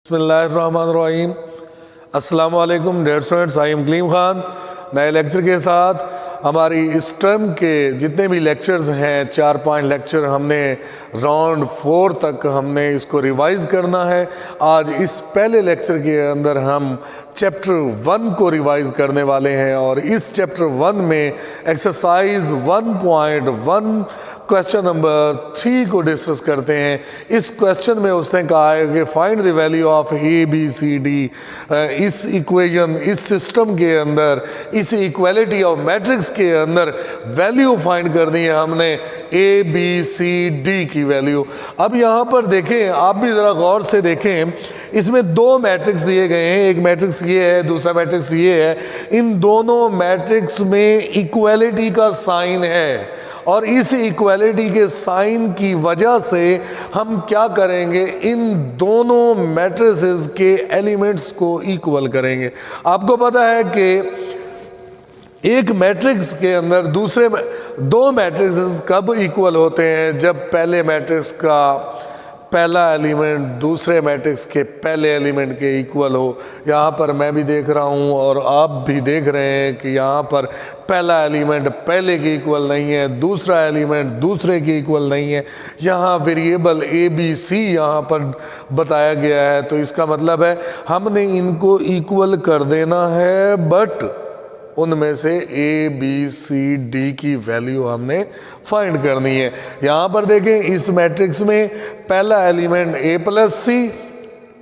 बिस्मिल्लाहिर्रहमानिर्रहीम। अस्सलाम वालेकुम dear students, I am Kaleem Khan नए लेक्चर के साथ। हमारी इस टर्म के जितने भी लेक्चर्स हैं 4-5 लेक्चर हमने राउंड 4 तक हमने इसको रिवाइज़ करना है। आज इस पहले लेक्चर के अंदर हम चैप्टर 1 को रिवाइज़ करने वाले हैं और इस चैप्टर 1 में एक्सरसाइज 1.1 क्वेश्चन नंबर 3 को डिस्कस करते हैं। इस क्वेश्चन में उसने कहा है कि find the value of a b c d. इस इक्वेशन, इस सिस्टम के अंदर, इस इक्वालिटी ऑफ मैट्रिक्स के अंदर वैल्यू फाइंड करनी है हमने ए बी सी डी की वैल्यू। अब यहाँ पर देखें, आप भी ज़रा गौर से देखें, इसमें दो मैट्रिक्स दिए गए हैं, एक मैट्रिक्स ये है, दूसरा मैट्रिक्स ये है। इन दोनों मैट्रिक्स में इक्वालिटी का साइन है और इस इक्वालिटी के साइन की वजह से हम क्या करेंगे, इन दोनों मैट्रिसेस के एलिमेंट्स को इक्वल करेंगे। आपको पता है कि एक मैट्रिक्स के अंदर दूसरे दो मैट्रिसेस कब इक्वल होते हैं, जब पहले मैट्रिक्स का पहला एलिमेंट दूसरे मैट्रिक्स के पहले एलिमेंट के इक्वल हो। यहाँ पर मैं भी देख रहा हूँ और आप भी देख रहे हैं कि यहाँ पर पहला एलिमेंट पहले के इक्वल नहीं है, दूसरा एलिमेंट दूसरे के इक्वल नहीं है। यहाँ वेरिएबल ए बी सी यहाँ पर बताया गया है, तो इसका मतलब है हमने इनको इक्वल कर देना है, बट उनमें से ए बी सी डी की वैल्यू हमने फाइंड करनी है। यहाँ पर देखें, इस मैट्रिक्स में पहला एलिमेंट ए प्लस सी,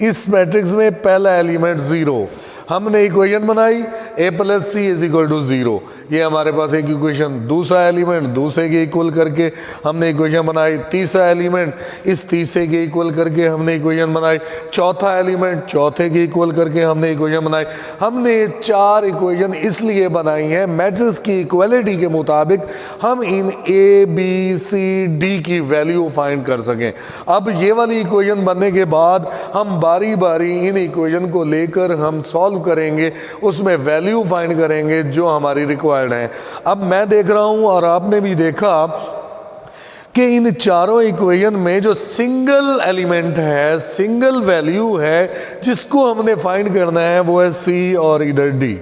इस मैट्रिक्स में पहला एलिमेंट 0। हमने इक्वेशन बनाई A plus C is equal to 0, ये हमारे पास एक इक्वेशन। दूसरा एलिमेंट दूसरे के इक्वल करके हमने इक्वेशन बनाई, तीसरा एलिमेंट इस तीसरे के इक्वल करके हमने इक्वेशन बनाई, चौथा एलिमेंट चौथे के इक्वल करके हमने इक्वेशन बनाई। हमने 4 इक्वेशन इसलिए बनाई हैं, मैट्रिक्स की इक्वलिटी के मुताबिक हम इन ए बी सी डी की वैल्यू फाइंड कर सकें। अब ये वाली इक्वेशन बनने के बाद हम बारी बारी इन इक्वेशन को लेकर हम सॉल्व करेंगे, उसमें वैल्यू फाइंड करेंगे जो हमारी रिक्वायर्ड है। अब मैं देख रहा हूं और आपने भी देखा कि इन चारों इक्वेशन में जो सिंगल एलिमेंट है, सिंगल वैल्यू है जिसको हमने फाइंड करना है, वो है सी और इधर डी।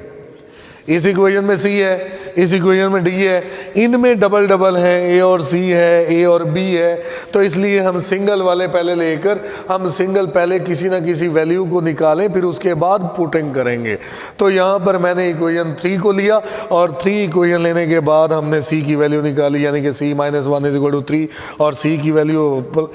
इस इक्वेशन में सी है, इस इक्वेशन में डी है, इनमें डबल डबल है, ए और सी है, ए और बी है। तो इसलिए हम सिंगल वाले पहले लेकर हम सिंगल पहले किसी ना किसी वैल्यू को निकालें, फिर उसके बाद पुटिंग करेंगे। तो यहाँ पर मैंने इक्वेशन 3 को लिया और 3 इक्वेशन लेने के बाद हमने सी की वैल्यू निकाली, यानी कि सी माइनस 1 इज इक्वल टू 3 और सी की वैल्यू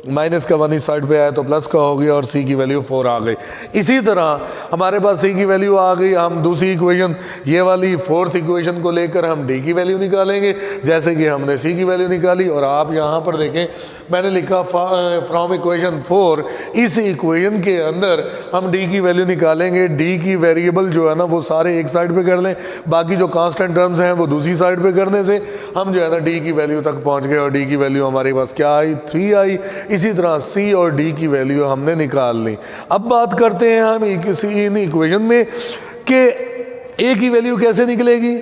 माइनस का 1 इस साइड पे आया तो प्लस का हो गया और सी की वैल्यू 4 आ गई। इसी तरह हमारे पास सी की वैल्यू आ गई, हम दूसरी इक्वेशन ये वाली 4th इक्वेशन को लेकर हम डी की वैल्यू निकालेंगे, जैसे कि हमने सी की वैल्यू निकाली। और आप यहाँ पर देखें, मैंने लिखा फ्रॉम इक्वेशन 4, इस इक्वेशन के अंदर हम डी की वैल्यू निकालेंगे। डी की वेरिएबल जो है ना वो सारे एक साइड पे कर लें, बाकी जो कांस्टेंट टर्म्स हैं वो दूसरी साइड पे करने से हम जो है ना डी की वैल्यू तक पहुँच गए और डी की वैल्यू हमारे पास क्या आई, 3 आई। इसी तरह सी और डी की वैल्यू हमने निकाल ली। अब बात करते हैं हम इन इक्वेशन में कि ए की वैल्यू कैसे निकलेगी।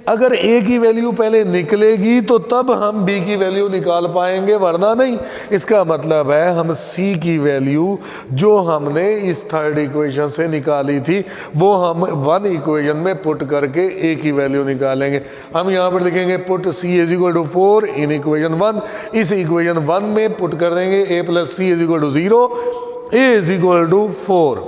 अगर ए की वैल्यू पहले निकलेगी तो तब हम बी की वैल्यू निकाल पाएंगे, वरना नहीं। इसका मतलब है हम सी की वैल्यू जो हमने इस 3rd इक्वेशन से निकाली थी वो हम 1 इक्वेशन में पुट करके ए की वैल्यू निकालेंगे। हम यहाँ पर लिखेंगे put C is equal to 4 in equation 1। इस इक्वेशन 1 में पुट कर देंगे A plus C is equal to 0, A is equal to 4,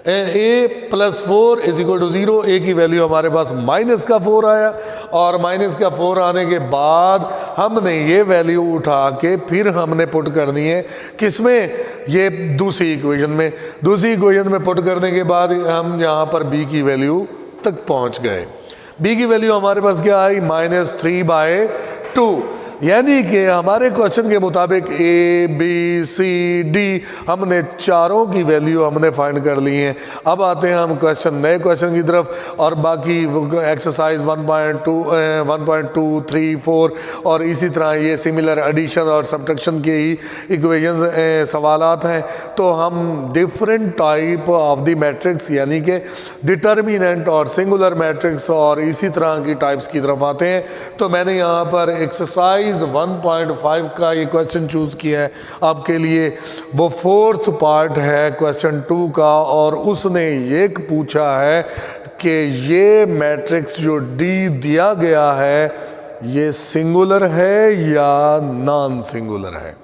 A plus 4 is equal to 0। A की वैल्यू हमारे पास माइनस का 4 आया और माइनस का 4 आने के बाद हमने ये वैल्यू उठा के फिर हमने पुट करनी है किसमें, ये दूसरी इक्वेशन में। दूसरी इक्वेशन में पुट करने के बाद हम यहाँ पर बी की वैल्यू तक पहुँच गए। बी की वैल्यू हमारे पास क्या आई, -3/2, यानी कि हमारे क्वेश्चन के मुताबिक ए बी सी डी हमने चारों की वैल्यू हमने फाइंड कर ली है। अब आते हैं हम नए क्वेश्चन की तरफ और बाकी एक्सरसाइज 1.2, 1.2, 3, 4 और इसी तरह ये सिमिलर एडिशन और सब्ट्रैक्शन के ही इक्वेशंस सवालात हैं। तो हम different type of the matrix यानी कि डिटर्मिनेंट और सिंगुलर मैट्रिक्स और इसी तरह की टाइप्स की तरफ आते हैं। तो मैंने यहाँ पर एक्सरसाइज एक्सरसाइज 1.5 का ये क्वेश्चन चूज किया है आपके लिए। वो 4th पार्ट है क्वेश्चन 2 का, और उसने ये पूछा है कि ये मैट्रिक्स जो डी दिया गया है ये सिंगुलर है या नॉन सिंगुलर है।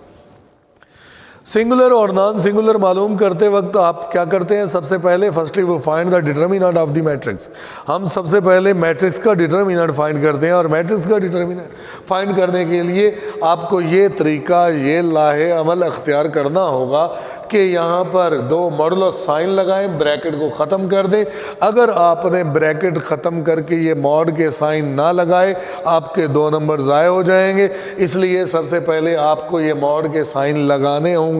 सिंगुलर और नॉन सिंगुलर मालूम करते वक्त आप क्या करते हैं, सबसे पहले फर्स्टली वो find the determinant of the matrix. हम सबसे पहले मैट्रिक्स का डिटर्मिनेंट फाइंड करते हैं, और मैट्रिक्स का डिटर्मिनेंट फाइंड करने के लिए आपको ये तरीका, ये लाहे अमल अख्तियार करना होगा कि यहाँ पर 2 मॉडुलो साइन लगाएं, ब्रैकेट को ख़त्म कर दें। अगर आपने ब्रैकेट ख़त्म करके ये मॉड के साइन ना लगाए आपके 2 नंबर ज़ाय हो जाएंगे। इसलिए सबसे पहले आपको ये मॉड के साइन लगाने होंगे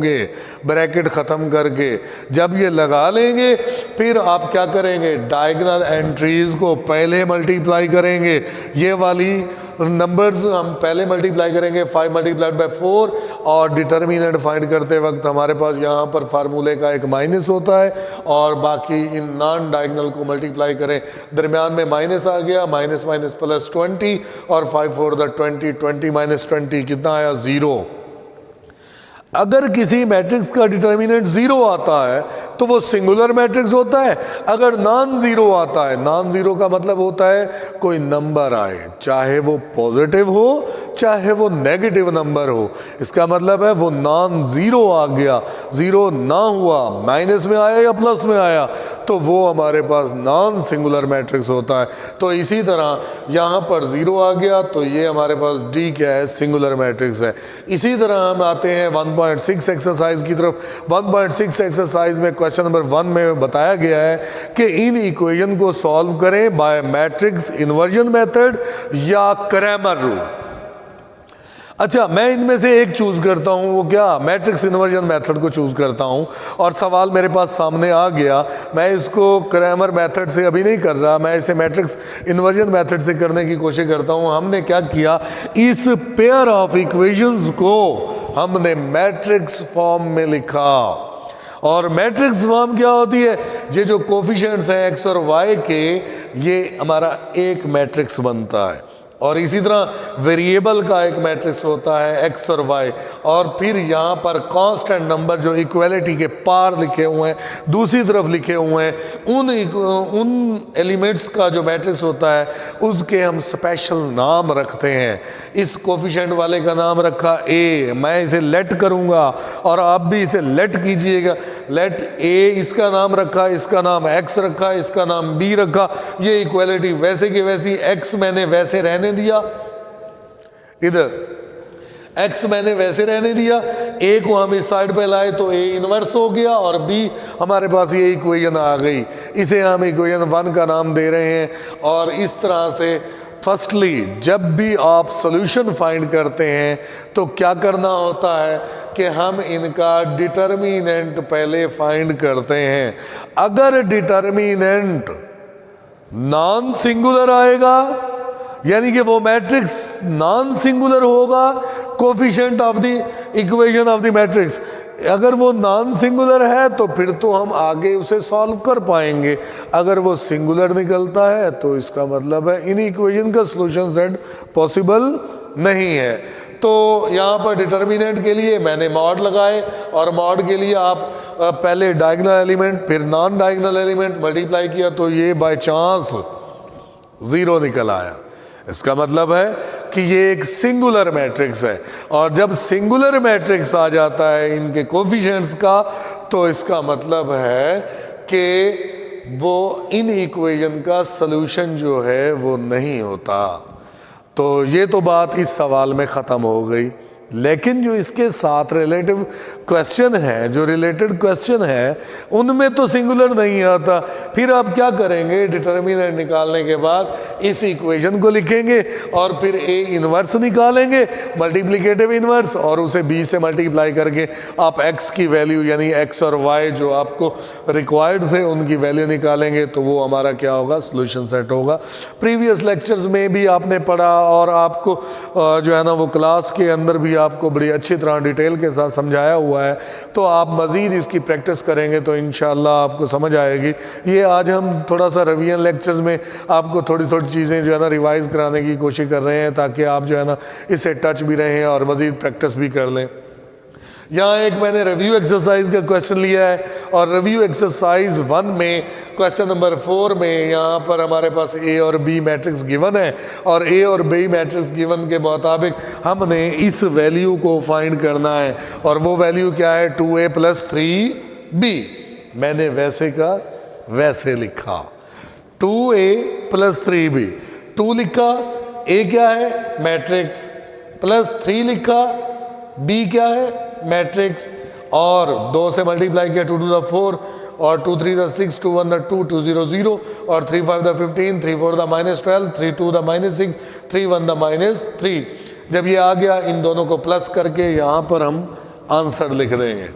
ब्रैकेट ख़त्म करके। जब ये लगा लेंगे फिर आप क्या करेंगे, डायगोनल एंट्रीज़ को पहले मल्टीप्लाई करेंगे। ये वाली नंबर्स हम पहले मल्टीप्लाई करेंगे 5 मल्टीप्लाइड बाय 4, और डिटर्मिनेंट फाइंड करते वक्त हमारे पास यहाँ पर फार्मूले का एक माइनस होता है, और बाकी इन नॉन डायगोनल को मल्टीप्लाई करें, दरमियान में माइनस आ गया, माइनस माइनस प्लस 20, और 5 4 20, 20 माइनस 20 कितना आया, 0। अगर किसी मैट्रिक्स का डिटर्मिनेंट 0 आता है तो वो सिंगुलर मैट्रिक्स होता है। अगर नॉन ज़ीरो आता है, नॉन ज़ीरो का मतलब होता है कोई नंबर आए, चाहे वो पॉजिटिव हो चाहे वो नेगेटिव नंबर हो, इसका मतलब है वो नॉन ज़ीरो आ गया, ज़ीरो ना हुआ, माइनस में आया या प्लस में आया, तो वो हमारे पास नॉन सिंगुलर मैट्रिक्स होता है। तो इसी तरह यहाँ पर 0 आ गया तो ये हमारे पास डी क्या है, सिंगुलर मैट्रिक्स है। इसी तरह हम आते हैं 1.6 एक्सरसाइज की तरफ। 1.6 एक्सरसाइज में क्वेश्चन नंबर 1 में बताया गया है कि इन इक्वेशन को सॉल्व करें बाय मैट्रिक्स इन्वर्जन मेथड या क्रैमर रूल। अच्छा, मैं इनमें से एक चूज करता हूं, वो क्या, मैट्रिक्स इन्वर्जन मेथड को चूज करता हूं, और सवाल मेरे पास सामने आ गया। मैं इसको क्रैमर मेथड से अभी नहीं कर रहा, मैं इसे मैट्रिक्स इन्वर्जन मेथड से करने की कोशिश करता हूं। हमने क्या किया, इस पेयर ऑफ इक्वेशंस को हमने मैट्रिक्स फॉर्म में लिखा। और मैट्रिक्स फॉर्म क्या होती है, ये जो कोफिशिएंट्स हैं एक्स और वाई के, ये हमारा एक मैट्रिक्स बनता है। और इसी तरह वेरिएबल का एक मैट्रिक्स होता है एक्स और वाई, और फिर यहाँ पर कांस्टेंट नंबर जो इक्वलिटी के पार लिखे हुए हैं, दूसरी तरफ लिखे हुए हैं, उन एलिमेंट्स का जो मैट्रिक्स होता है उसके हम स्पेशल नाम रखते हैं। इस कोफिशिएंट वाले का नाम रखा ए, मैं इसे लेट करूँगा और आप भी इसे लेट कीजिएगा, लेट ए, इसका नाम रखा, इसका नाम एक्स रखा, इसका नाम बी रखा। ये इक्वलिटी वैसे की वैसी, एक्स मैंने वैसे रहने दिया, इधर x मैंने वैसे रहने दिया, a को हम इस साइड पे लाए तो a इनवर्स हो गया, और b हमारे पास ये इक्वेशन आ गई, इसे हम इक्वेशन 1 का नाम दे रहे हैं। और इस तरह से फर्स्टली जब भी आप सॉल्यूशन फाइंड करते हैं तो क्या करना होता है कि हम इनका डिटर्मिनेंट पहले फाइंड करते हैं। अगर डिटर्मिनेंट नॉन सिंगुलर आएगा, यानी कि वो मैट्रिक्स नॉन सिंगुलर होगा, coefficient of the equation of the matrix अगर वो नॉन सिंगुलर है तो फिर तो हम आगे उसे सॉल्व कर पाएंगे। अगर वो सिंगुलर निकलता है तो इसका मतलब है इन इक्वेशन का सॉल्यूशन सेट पॉसिबल नहीं है। तो यहाँ पर डिटर्मिनेंट के लिए मैंने मॉड लगाए, और मॉड के लिए आप पहले डायगोनल एलिमेंट फिर नॉन डायगोनल एलिमेंट मल्टीप्लाई किया तो ये बाय चांस 0 निकल आया। इसका मतलब है कि ये एक सिंगुलर मैट्रिक्स है, और जब सिंगुलर मैट्रिक्स आ जाता है इनके कोफिशिएंट्स का तो इसका मतलब है कि वो इन इक्वेशन का सॉल्यूशन जो है वो नहीं होता। तो ये तो बात इस सवाल में ख़त्म हो गई। लेकिन जो इसके साथ रिलेटिव क्वेश्चन है, जो रिलेटेड क्वेश्चन है, उनमें तो सिंगुलर नहीं आता। फिर आप क्या करेंगे, डिटर्मिनेंट निकालने के बाद इस इक्वेशन को लिखेंगे और फिर ए इनवर्स निकालेंगे, मल्टीप्लिकेटिव इनवर्स, और उसे बी से मल्टीप्लाई करके आप एक्स की वैल्यू यानी एक्स और वाई जो आपको रिक्वायर्ड थे उनकी वैल्यू निकालेंगे, तो वो हमारा क्या होगा, सॉल्यूशन सेट होगा। प्रीवियस लेक्चर्स में भी आपने पढ़ा, और आपको जो है ना वो क्लास के अंदर भी आपको बड़ी अच्छी तरह डिटेल के साथ समझाया हुआ है, तो आप मज़ीद इसकी प्रैक्टिस करेंगे तो इंशाअल्लाह आपको समझ आएगी। ये आज हम थोड़ा सा रिवीजन लेक्चर्स में आपको थोड़ी थोड़ी चीज़ें जो है ना रिवाइज़ कराने की कोशिश कर रहे हैं, ताकि आप जो है ना इससे टच भी रहें और मज़ीद प्रैक्टिस भी कर लें। यहाँ एक मैंने रिव्यू एक्सरसाइज का क्वेश्चन लिया है, और रिव्यू एक्सरसाइज 1 में क्वेश्चन नंबर 4 में यहाँ पर हमारे पास ए और बी मैट्रिक्स गिवन है, और ए और बी मैट्रिक्स गिवन के मुताबिक हमने इस वैल्यू को फाइंड करना है, और वो वैल्यू क्या है 2a + 3b। मैंने वैसे का वैसे लिखा 2a + 3b, 2 लिखा, a क्या है मैट्रिक्स, प्लस 3 लिखा, b क्या है मैट्रिक्स, और 2 से मल्टीप्लाई किया 2 to the 4, और 2 3 the 6, 2 1 the 2, 2 0 0, और 3 5 the 15, 3 4 the -12, 3 2 the -6, 3 1 the -3। जब ये आ गया, इन दोनों को प्लस करके यहाँ पर हम आंसर लिख देंगे।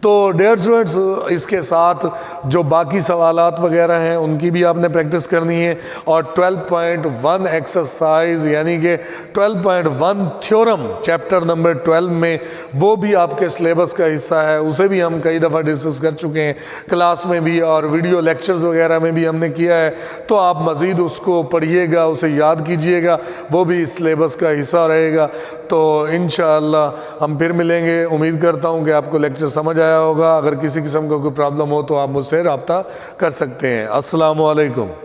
तो डियर स्टूडेंट्स, इसके साथ जो बाकी सवालात वगैरह हैं उनकी भी आपने प्रैक्टिस करनी है, और 12.1 एक्सरसाइज यानी कि 12.1 थ्योरम चैप्टर नंबर 12 में, वो भी आपके सिलेबस का हिस्सा है। उसे भी हम कई दफ़ा डिस्कस कर चुके हैं क्लास में भी, और वीडियो लेक्चर्स वगैरह में भी हमने किया है। तो आप मज़ीद उसको पढ़िएगा, उसे याद कीजिएगा, वो भी सिलेबस का हिस्सा रहेगा। तो इंशाअल्लाह हम फिर मिलेंगे। उम्मीद करता हूँ कि आपको लेक्चर समझ आया होगा। अगर किसी किस्म का कोई प्रॉब्लम हो तो आप मुझसे रब्ता कर सकते हैं। अस्सलामु अलैकुम।